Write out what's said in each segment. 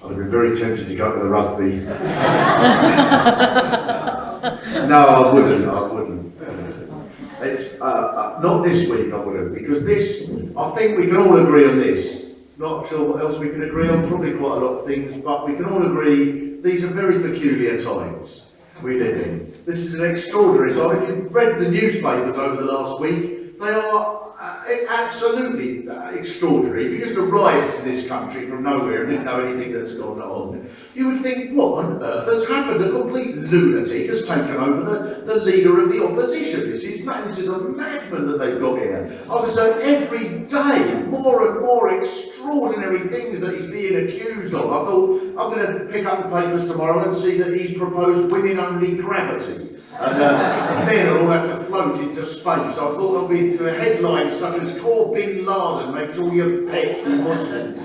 I'd have been very tempted to go to the rugby. No, I wouldn't. It's not this week, I wouldn't, because this, I think we can all agree on this. Not sure what else we can agree on, probably quite a lot of things, but we can all agree these are very peculiar times we live in. This is an extraordinary time. If you've read the newspapers over the last week, they are absolutely extraordinary. If you just arrived in this country from nowhere and didn't know anything that's gone on, you would think, what on earth has happened? A complete lunatic has taken over the leader of the opposition. This is a madman that they've got here. I was every day more and more extraordinary things that he's being accused of. I thought, I'm going to pick up the papers tomorrow and see that he's proposed women-only gravity. And men will all have to float into space. I thought there'll be headlines such as "Core Bin Laden makes all your pets be Muslims."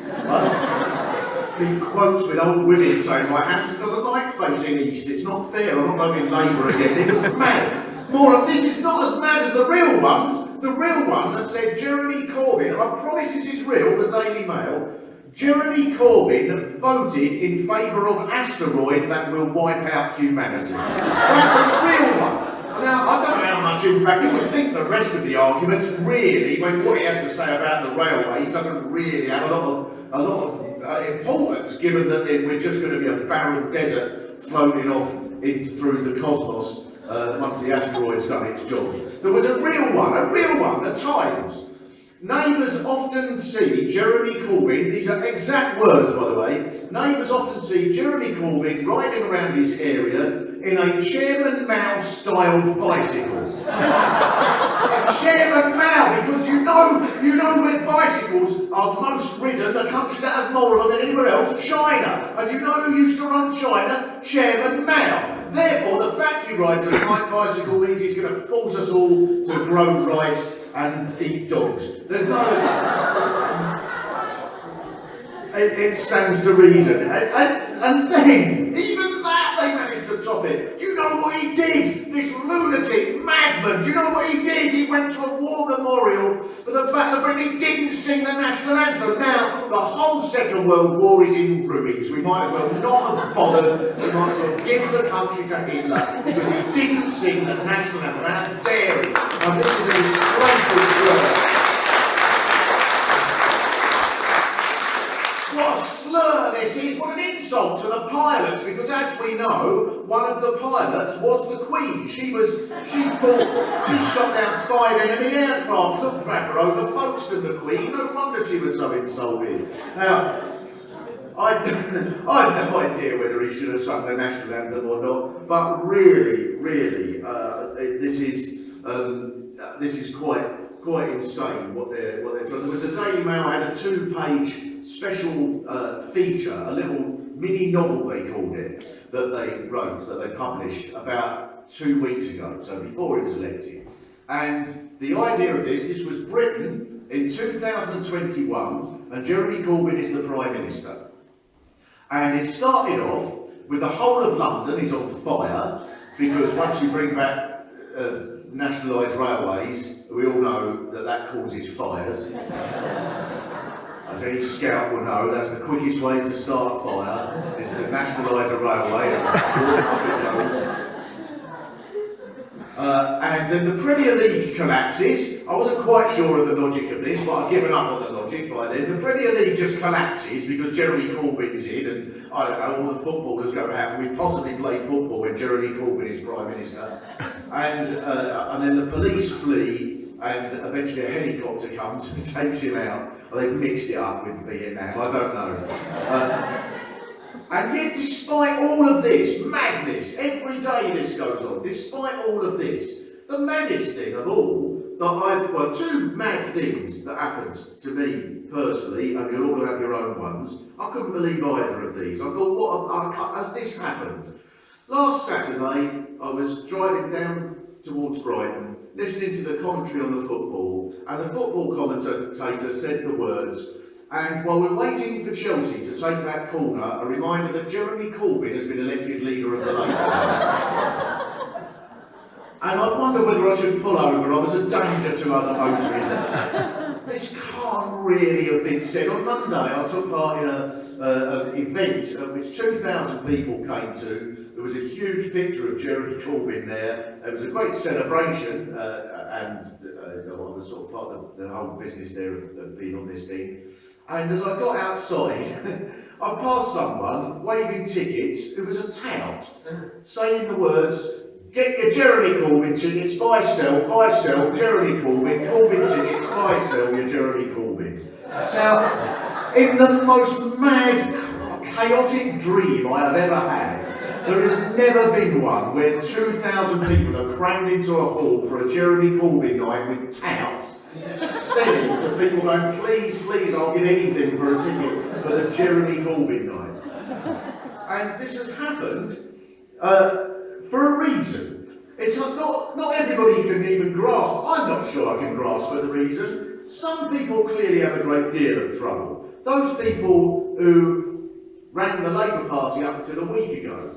He quotes with old women saying, "My hamster doesn't like facing east. It's not fair. I'm not going in labour again." It was mad. More of this is not as mad as the real ones. The real one that said Jeremy Corbyn, and I promise this is real, the Daily Mail. Jeremy Corbyn voted in favour of asteroid that will wipe out humanity. That's a real one. Now, I don't know how much impact, you would think the rest of the arguments really, when what he has to say about the railways doesn't really have a lot of importance, given that we're just going to be a barren desert floating off through the cosmos once the asteroid's done its job. There was a real one, the Times. Neighbours often see Jeremy Corbyn, these are exact words by the way, neighbours often see Jeremy Corbyn riding around his area in a Chairman Mao style bicycle. A Chairman Mao, because you know where bicycles are most ridden, the country that has more of them than anywhere else, China. And you know who used to run China? Chairman Mao. Therefore, the factory rides of a light bicycle means he's going to force us all to grow rice and eat dogs. There's no... It stands to reason. And then, even that, they managed to top it. Do you know what he did? This lunatic madman, do you know what he did? He went to a war memorial for the Battle of Britain. He didn't sing the national anthem. Now, the whole Second World War is in ruins. We might as well not have bothered. We might as well give the country to Hitler because he didn't sing the national anthem. How dare he? And this is a disgraceful slur. What a slur this is, what an insult to the pilots, because as we know, one of the pilots was the Queen. She shot down 5 enemy aircraft, Luftwaffe, over Folkestone, the Queen. No wonder she was so insulted. Now, I have no idea whether he should have sung the national anthem or not, but really, this is quite insane what they're trying to do. The Daily Mail had a 2-page special feature, a little mini novel they called it, that they wrote, that they published about 2 weeks ago, so before he was elected. And the idea of this was Britain in 2021, and Jeremy Corbyn is the Prime Minister. And it started off with the whole of London is on fire, because once you bring back nationalised railways, we all know that causes fires. As any scout will know, that's the quickest way to start a fire, is to nationalise a railway and up it goes. And then the Premier League collapses. I wasn't quite sure of the logic of this, but I've given up on the logic by then. The Premier League just collapses because Jeremy Corbyn's in, and I don't know, all the footballers go, how can we possibly play football when Jeremy Corbyn is Prime Minister? And then the police flee, and eventually a helicopter comes and takes him out. Well, they've mixed it up with Vietnam, I don't know. And yet, despite all of this madness, every day this goes on, despite all of this, the maddest thing of all, well, 2 mad things that happened to me personally, and you'll all have your own ones. I couldn't believe either of these. I thought, what has this happened? Last Saturday, I was driving down towards Brighton, listening to the commentary on the football, and the football commentator said the words, "And while we're waiting for Chelsea to take that corner, a reminder that Jeremy Corbyn has been elected leader of the Labour Party." And I wonder whether I should pull over. I was a danger to other motorists. This can't really have been said. On Monday, I took part in an event at which 2,000 people came to. There was a huge picture of Jeremy Corbyn there. It was a great celebration, and I was sort of part of the whole business there of being on this thing. And as I got outside, I passed someone waving tickets who was a tout, saying the words, "Get your Jeremy Corbyn tickets, buy, sell, Jeremy Corbyn tickets, buy, sell your Jeremy Corbyn." Now, in the most mad, chaotic dream I have ever had, there has never been one where 2,000 people are crammed into a hall for a Jeremy Corbyn night with touts, selling to people going, "Please, please, I'll give anything for a ticket for the Jeremy Corbyn night." And this has happened for a reason. It's not everybody can even grasp. I'm not sure I can grasp the reason. Some people clearly have a great deal of trouble. Those people who ran the Labour Party up until a week ago,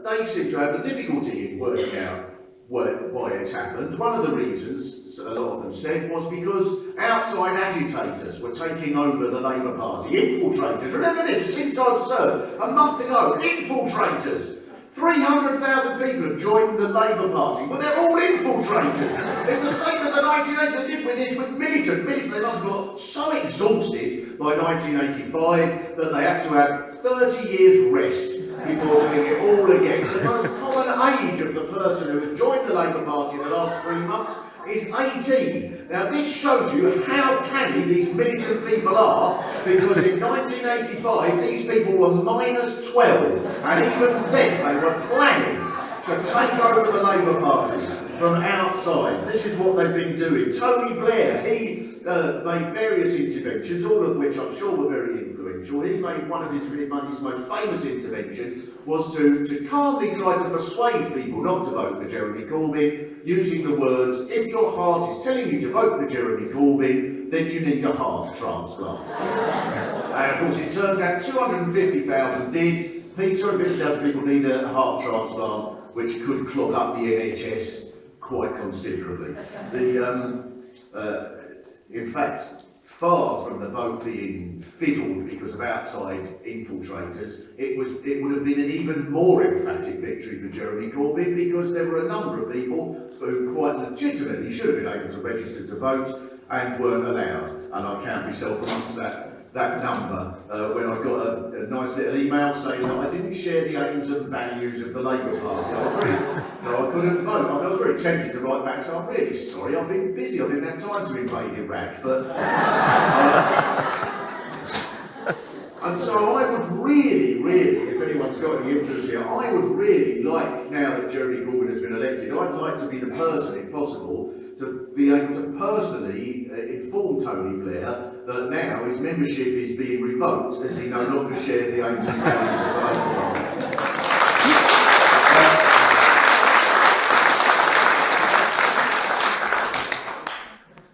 they seem to have a difficulty in working out why it's happened. One of the reasons, a lot of them said, was because outside agitators were taking over the Labour Party. Infiltrators. Remember this, it's inside serve. A month ago, infiltrators. 300,000 people have joined the Labour Party. Well, they're all infiltrators. It's the same as the 1980s. They did with this, with militants. They must have got so exhausted by 1985 that they had to have 30 years rest before doing it all again. The most common age of the person who has joined the Labour Party in the last 3 months is 18. Now this shows you how canny these militant people are, because in 1985 these people were minus 12, and even then they were planning to take over the Labour Party from outside. This is what they've been doing. Tony Blair, he made various interventions, all of which I'm sure were very influential. He made one of his most famous interventions was to calmly try to persuade people not to vote for Jeremy Corbyn, using the words, "If your heart is telling you to vote for Jeremy Corbyn, then you need a heart transplant." And of course it turns out 250,000 did. 250,000 people need a heart transplant, which could clog up the NHS quite considerably. In fact, far from the vote being fiddled because of outside infiltrators, it would have been an even more emphatic victory for Jeremy Corbyn, because there were a number of people who quite legitimately should have been able to register to vote and weren't allowed. And I count myself amongst that number when I got a nice little email saying that I didn't share the aims and values of the Labour Party. I couldn't vote. I was very tempted to write back and say, "I'm really sorry, I've been busy, I didn't have time to invade Iraq." But and so I would really, if anyone's got any influence here, I would really like, now that Jeremy Corbyn has been elected, I'd like to be the person, if possible, to be able to personally inform Tony Blair that now his membership is being revoked as he no longer shares the aims and values of the Labour Party.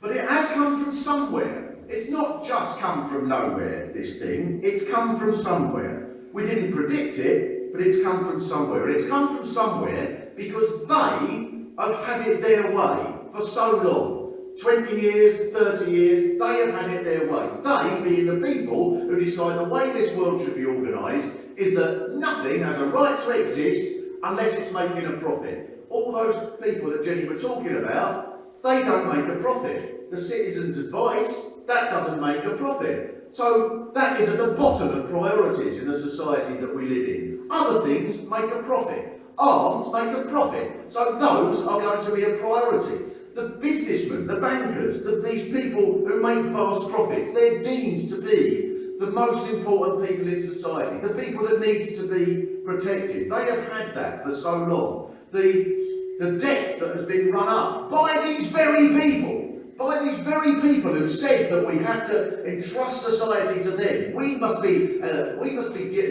But it has come from somewhere. It's not just come from nowhere, this thing. It's come from somewhere. We didn't predict it, but it's come from somewhere. It's come from somewhere because they have had it their way for so long. 20 years, 30 years, they have had it their way. They, being the people who decide the way this world should be organised, is that nothing has a right to exist unless it's making a profit. All those people that Jenny were talking about, they don't make a profit. The citizens' advice, that doesn't make a profit. So that is at the bottom of priorities in the society that we live in. Other things make a profit. Arms make a profit. So those are going to be a priority. The businessmen, the bankers, these people who make vast profits, they're deemed to be the most important people in society, the people that need to be protected. They have had that for so long. The debt that has been run up by these very people who said that we have to entrust society to them. We must be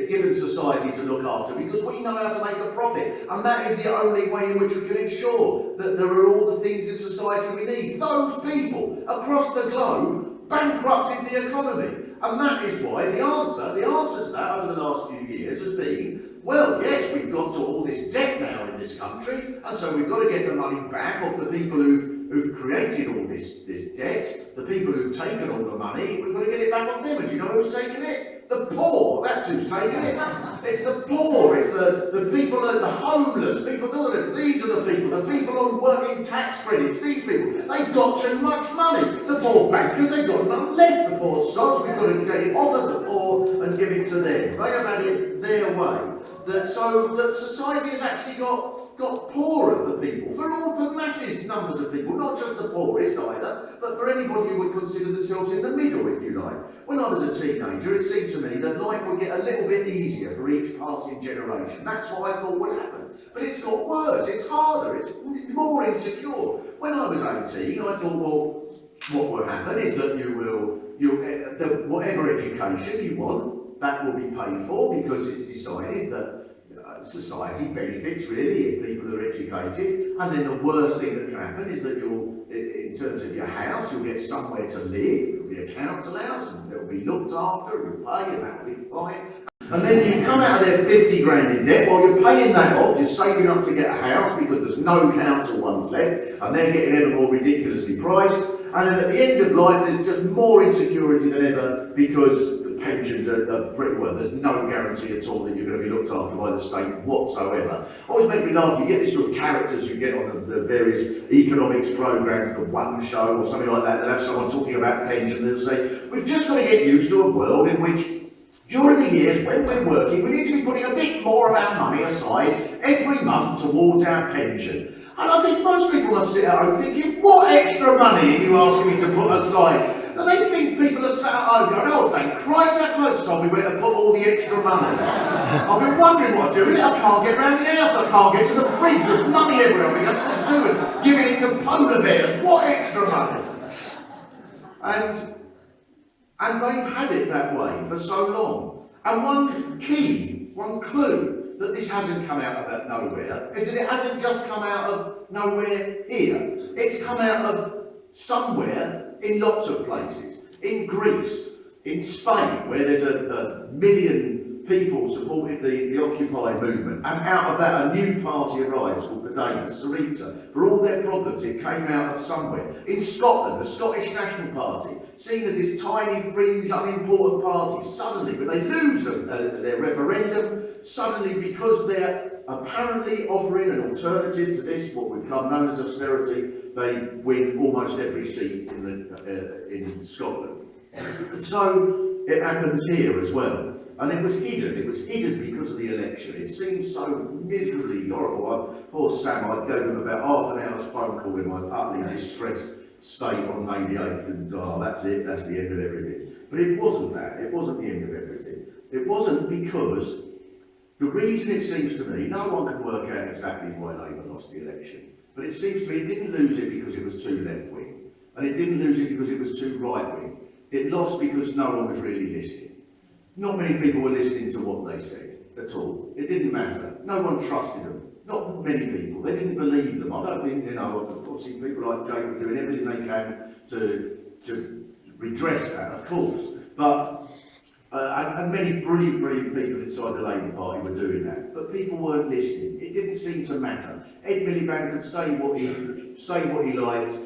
given society to look after because we know how to make a profit, and that is the only way in which we can ensure that there are all the things in society we need. Those people across the globe bankrupted the economy, and that is why the answer to that over the last few years has been, well, yes, we've got to all this debt now in this country, and so we've got to get the money back off the people who've created all this debt, the people who've taken all the money, we've got to get it back off them. And do you know who's taken it? The poor, that's who's taking it. It's the poor, it's the people, the homeless, people, these are the people on working tax credits, these people, they've got too much money. The poor bankers, they've got none left. The poor sods, we've got to get it off of the poor and give it to them. They have had it their way. So that society has actually got poorer for people, for massive numbers of people, not just the poorest either, but for anybody who would consider themselves in the middle, if you like. When I was a teenager, it seemed to me that life would get a little bit easier for each passing generation. That's what I thought would happen. But it's got worse, it's harder, it's more insecure. When I was 18, I thought, well, what will happen is that whatever education you want, that will be paid for, because it's decided that society benefits really if people are educated. And then the worst thing that can happen is that in terms of your house, you'll get somewhere to live. There'll be a council house, and they'll be looked after, and you'll pay, and that'll be fine. And then you come out of there 50 grand in debt. While you're paying that off, you're saving up to get a house because there's no council ones left, and they're getting ever more ridiculously priced. And then at the end of life, there's just more insecurity than ever, because the pensions are pretty well. There's no guarantee at all that you're going to be looked after by the state whatsoever. Always make me laugh. You get these sort of characters you get on the various economics programmes, the One Show or something like that. They'll have someone talking about pension. They'll say, we've just got to get used to a world in which, during the years when we're working, we need to be putting a bit more of our money aside every month towards our pension. And I think most people must sit at home thinking, what extra money are you asking me to put aside? And they think people are sat at home going, oh, thank Christ that bloke told me where to put all the extra money. I've been wondering what to do with it. I can't get around the house, I can't get to the fridge, there's money everywhere. I'm going to the zoo and giving it to polar bears. What extra money? And they've had it that way for so long. And one clue that this hasn't come out of nowhere is that it hasn't just come out of nowhere here. It's come out of somewhere in lots of places. In Greece, in Spain, where there's a million people supported the Occupy movement, and out of that a new party arrives called Podemos, Syriza. For all their problems, it came out of somewhere. In Scotland, the Scottish National Party, seen as this tiny, fringe, unimportant party, suddenly, when they lose their referendum, suddenly, because they're apparently offering an alternative to this, what we've come known as austerity, they win almost every seat in Scotland. And so it happens here as well. And it was hidden because of the election. It seemed so miserably horrible. Poor Sam, I gave him about half an hour's phone call in my utterly distressed state on May the 8th, and that's it, that's the end of everything. But it wasn't that, it wasn't the end of everything. It wasn't, because the reason it seems to me, no one can work out exactly why Labour lost the election, but it seems to me it didn't lose it because it was too left-wing, and it didn't lose it because it was too right-wing. It lost because no one was really listening. Not many people were listening to what they said at all. It didn't matter. No one trusted them. Not many people. They didn't believe them. I don't think, obviously people like Jake were doing everything they can to redress that, of course. But and many brilliant people inside the Labour Party were doing that. But people weren't listening. It didn't seem to matter. Ed Miliband could say what he liked,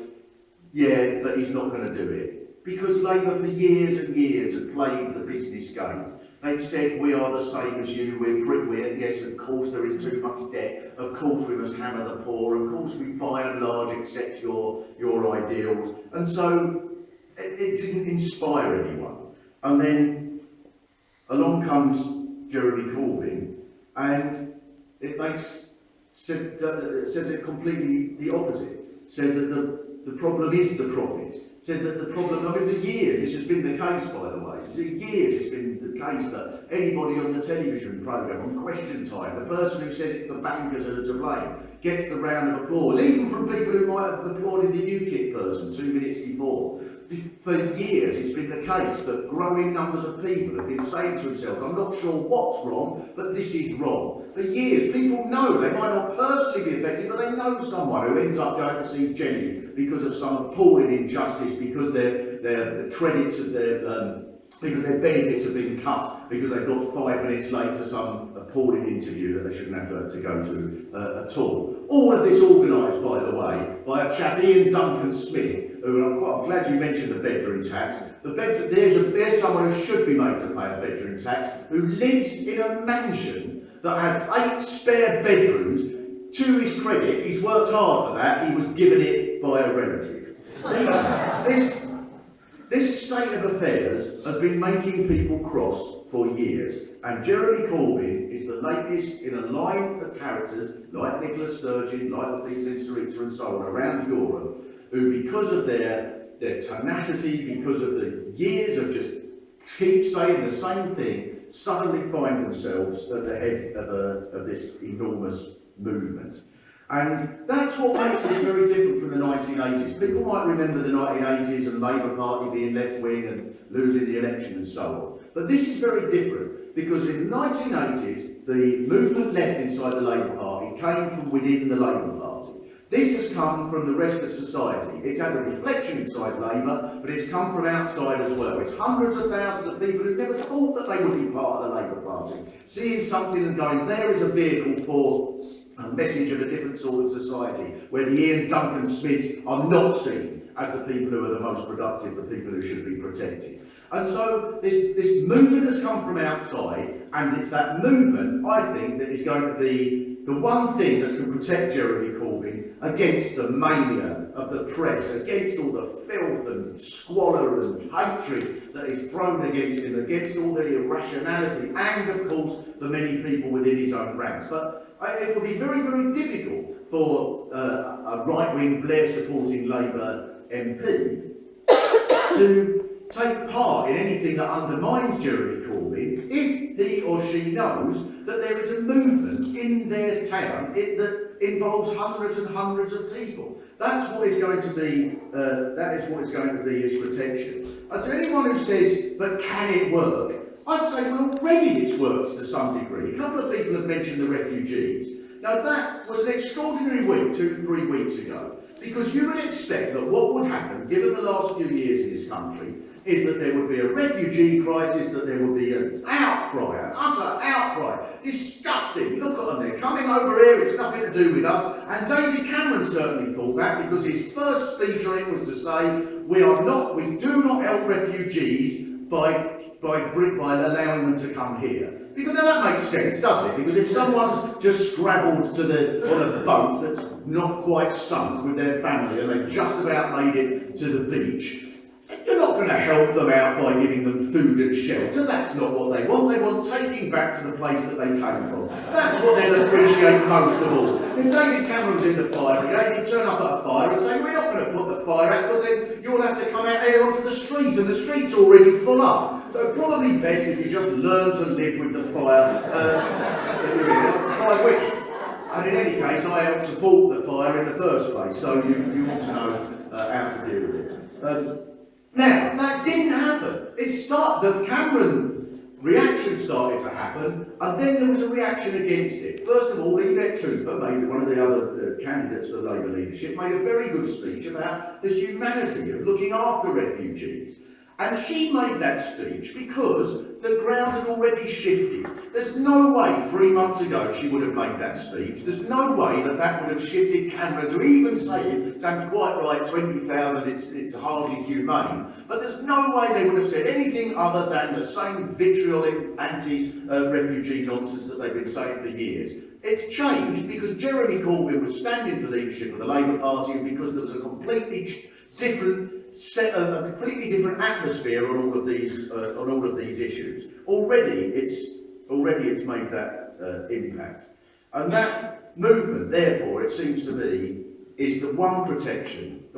yeah, but he's not going to do it. Because Labour for years and years had played the business game. They'd said, we are the same as you, yes, of course there is too much debt, of course we must hammer the poor, of course we by and large accept your ideals. And so it didn't inspire anyone. And then along comes Jeremy Corbyn, and it says it completely the opposite. Says that the problem is the profit. Says that the problem, for years this has been the case, by the way. For years it's been the case that anybody on the television programme, on Question Time, the person who says it's the bankers who are to blame, gets the round of applause, even from people who might have applauded the UKIP person 2 minutes before. For years it's been the case that growing numbers of people have been saying to themselves, I'm not sure what's wrong, but this is wrong. For years, people know, they might not personally be affected, but they know someone who ends up going to see Jenny because of some appalling injustice, because their credits of because their benefits have been cut, because they've got 5 minutes late to some appalling interview that they shouldn't have to go to at all. All of this organised, by the way, by a chap, Ian Duncan Smith, who I'm glad you mentioned the bedroom tax. There's someone who should be made to pay a bedroom tax, who lives in a mansion that has 8 spare bedrooms. To his credit, he's worked hard for that. He was given it by a relative. This state of affairs has been making people cross for years, and Jeremy Corbyn is the latest in a line of characters like Nicola Sturgeon, like the people in Sarita and so on around Europe, who because of their tenacity, because of the years of just keep saying the same thing, suddenly find themselves at the head of this enormous movement. And that's what makes this very different from the 1980s. People might remember the 1980s and Labour Party being left-wing and losing the election and so on. But this is very different, because in the 1980s, the movement left inside the Labour Party came from within the Labour Party. This has come from the rest of society. It's had a reflection inside Labour, but it's come from outside as well. It's hundreds of thousands of people who never thought that they would be part of the Labour Party, seeing something and going, there is a vehicle for a message of a different sort of society, where the Ian Duncan Smiths are not seen as the people who are the most productive, the people who should be protected. And so this movement has come from outside, and it's that movement, I think, that is going to be the one thing that can protect Jeremy Corbyn against the mania of the press, against all the filth and squalor and hatred that is thrown against him, against all the irrationality, and of course the many people within his own ranks. But it will be very, very difficult for a right-wing Blair-supporting Labour MP to take part in anything that undermines Jeremy Corbyn if he or she knows that there is a movement in their town that involves hundreds and hundreds of people. That's what is going to be. That is what is going to be his protection. And to anyone who says, "But can it work?" I'd say, well, already it's worked to some degree. A couple of people have mentioned the refugees. Now that was an extraordinary week, 2-3 weeks ago, because you would expect that what would happen, given the last few years in this country, is that there would be a refugee crisis, that there would be an outcry, an utter outcry. Disgusting, look at them, they're coming over here, it's nothing to do with us. And David Cameron certainly thought that, because his first speech on it was to say, we do not help refugees by allowing them to come here. Because now that makes sense, doesn't it? Because if someone's just scrabbled on a boat that's not quite sunk with their family and they've just about made it to the beach, you're not going to help them out by giving them food and shelter. That's not what they want. They want taking back to the place that they came from. That's what they'll appreciate most of all. If David Cameron's in the fire brigade, he'd turn up at a fire and say, we're not going to put the fire out, because then you'll have to come out here onto the street, and the street's already full up. So probably best if you just learn to live with the fire that you're in. Which, and in any case, I helped support the fire in the first place, so you want to know how to deal with it. Now, that didn't happen. The Cameron reaction started to happen, and then there was a reaction against it. First of all, Yvette Cooper, one of the other candidates for Labour leadership, made a very good speech about the humanity of looking after refugees. And she made that speech because the ground had already shifted. There's no way 3 months ago she would have made that speech. There's no way that would have shifted Cameron to even say it. Sounds quite right, 20,000, it's hardly humane. But there's no way they would have said anything other than the same vitriolic anti-refugee nonsense that they've been saying for years. It's changed because Jeremy Corbyn was standing for leadership of the Labour Party, and because there was a completely different atmosphere on all of these issues. Already it's made that impact, and that movement, therefore, it seems to me, is the one protection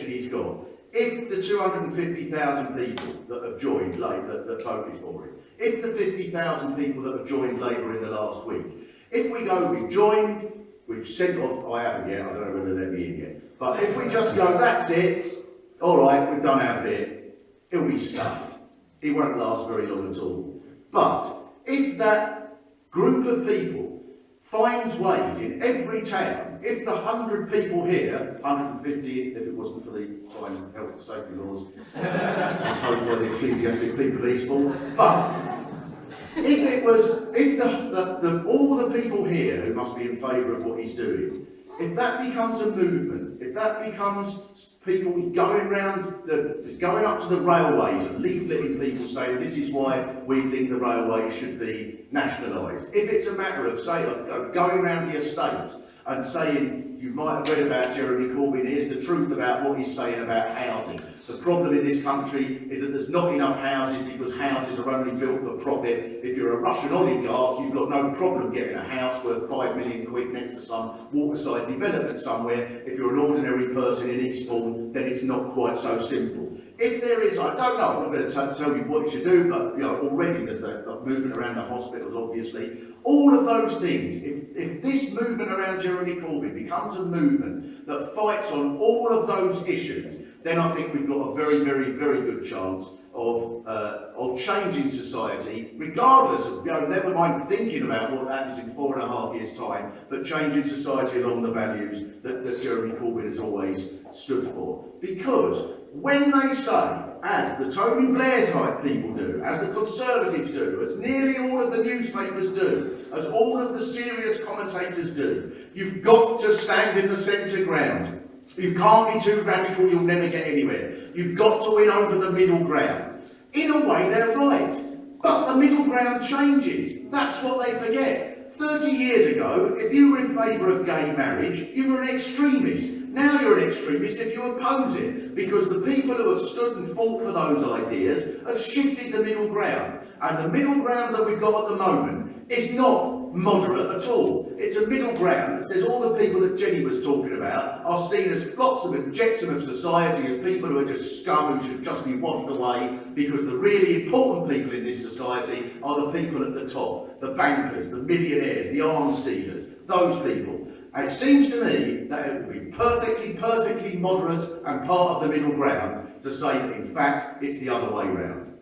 he's got. If the 250,000 people that have joined Labour, that voted for him, if the 50,000 people that have joined Labour in the last week, if we go, we've joined, we've sent off, I haven't yet, I don't know whether they'll let me in yet, but if we just go, that's it, all right, we've done our bit, it'll be stuffed. It won't last very long at all. But if that group of people finds ways in every town, if the 100 people here, 150 if it wasn't for the fine health and safety laws imposed by the ecclesiastic people of Eastbourne, but if all the people here who must be in favour of what he's doing, If that becomes a movement, if that becomes people going up to the railways and leafleting people saying this is why we think the railways should be nationalised. If it's a matter of going around the estates and saying, you might have read about Jeremy Corbyn, here's the truth about what he's saying about housing. The problem in this country is that there's not enough houses because houses are only built for profit. If you're a Russian oligarch, you've got no problem getting a house worth 5 million quid next to some waterside development somewhere. If you're an ordinary person in Eastbourne, then it's not quite so simple. If there is, I don't know, I'm not going to tell you what you should do, but already there's the movement around the hospitals, obviously. All of those things, if this movement around Jeremy Corbyn becomes a movement that fights on all of those issues, then I think we've got a very, very, very good chance of changing society, regardless of, never mind thinking about what happens in 4.5 years' time, but changing society along the values that Jeremy Corbyn has always stood for. Because when they say, as the Tony Blair type people do, as the Conservatives do, as nearly all of the newspapers do, as all of the serious commentators do, you've got to stand in the centre ground. You can't be too radical, you'll never get anywhere. You've got to win over the middle ground. In a way, they're right. But the middle ground changes. That's what they forget. 30 years ago, if you were in favour of gay marriage, you were an extremist. Now you're an extremist if you oppose it, because the people who have stood and fought for those ideas have shifted the middle ground. And the middle ground that we've got at the moment is not moderate at all. It's a middle ground that says all the people that Jenny was talking about are seen as flotsam and jetsam of society, as people who are just scum who should just be washed away, because the really important people in this society are the people at the top, the bankers, the millionaires, the arms dealers, those people. And it seems to me that it would be perfectly moderate and part of the middle ground to say that in fact it's the other way round.